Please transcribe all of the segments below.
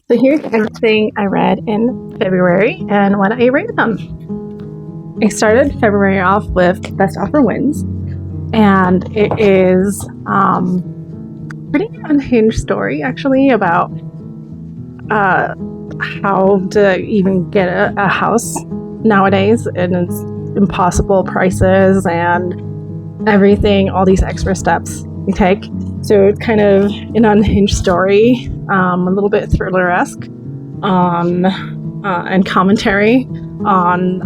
So here's everything I read in February and when I rated them. I started February off with Best Offer Wins, and it is pretty unhinged story actually about how to even get a house nowadays, and it's impossible prices and everything, all these extra steps you take. So it's kind of an unhinged story, a little bit thriller-esque on and commentary on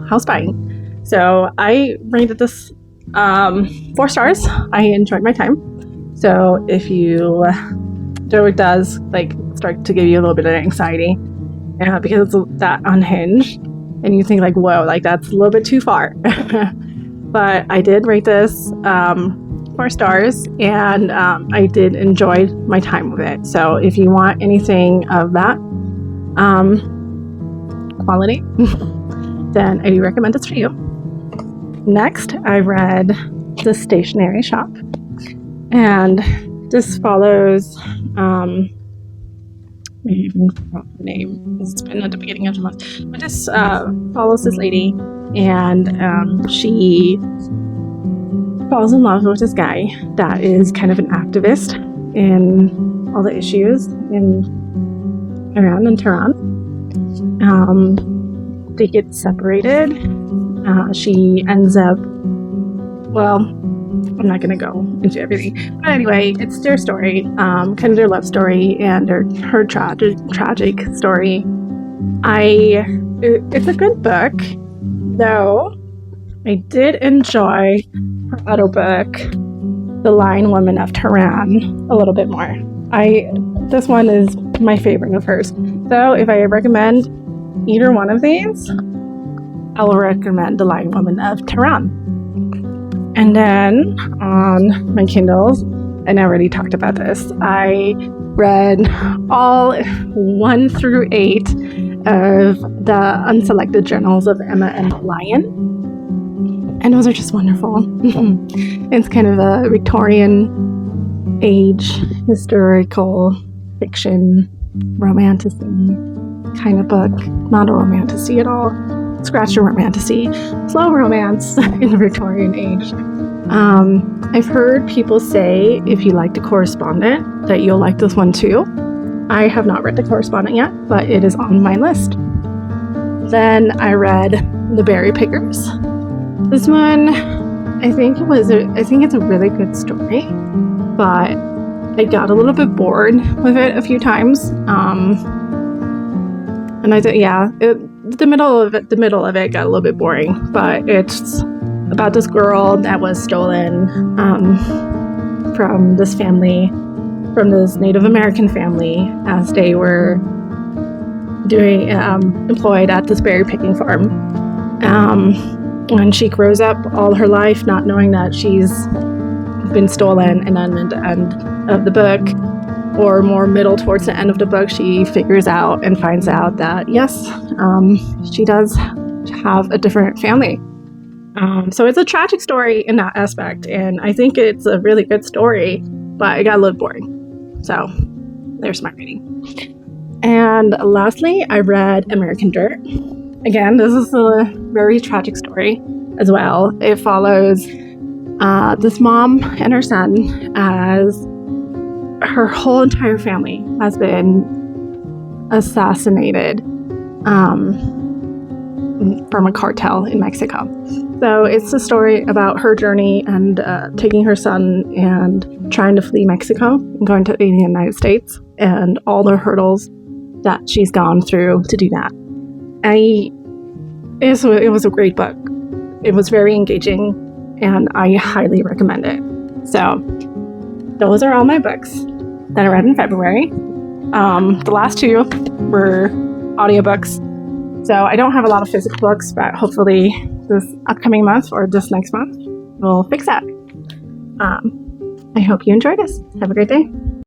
house buying. So I rated this 4 stars. I enjoyed my time. So if you though it does like start to give you a little bit of anxiety because it's that unhinged, and you think like, whoa, like that's a little bit too far. But I did rate this 4 stars, and I did enjoy my time with it. So if you want anything of that quality, then I do recommend this for you. Next, I read The Stationery Shop, and this follows maybe even forgot the name. It's been at the beginning of the month, but this follows this lady, and she falls in love with this guy that is kind of an activist in all the issues in Iran and Tehran. They get separated. She ends up, well, I'm not going to go into everything. But anyway, it's their story, kind of their love story and her tragic story. It's a good book, though I did enjoy her other book, The Lion Woman of Tehran, a little bit more. This one is my favorite of hers. So if I recommend either one of these, I will recommend The Lion Woman of Tehran. And then on my Kindles, and I already talked about this, I read all 1 through 8 of the unselected journals of Emma and the Lion. And those are just wonderful. It's kind of a Victorian age historical fiction romantasy kind of book. Not a romantasy at all. Scratch the romantasy. Slow romance in the Victorian age. I've heard people say, if you like The Correspondent, that you'll like this one too. I have not read The Correspondent yet, but it is on my list. Then I read The Berry Pickers. This one, I think it's a really good story, but I got a little bit bored with it a few times. And I thought, the middle of it got a little bit boring, but it's about this girl that was stolen from this family, from this Native American family, as they were doing employed at this berry picking farm. And she grows up all her life not knowing that she's been stolen, and then at the end of the book, or more middle towards the end of the book, she figures out and finds out that yes, she does have a different family. So it's a tragic story in that aspect, and I think it's a really good story, but it got a little boring. So there's my rating. And lastly, I read American Dirt. Again, this is a very tragic story as well. It follows this mom and her son, as her whole entire family has been assassinated from a cartel in Mexico. So it's a story about her journey and taking her son and trying to flee Mexico and going to the United States, and all the hurdles that she's gone through to do that. It was a great book. It was very engaging, and I highly recommend it. So those are all my books that I read in February. The last 2 were audiobooks. So I don't have a lot of physical books, but hopefully this upcoming month or this next month will fix that. I hope you enjoyed this. Have a great day.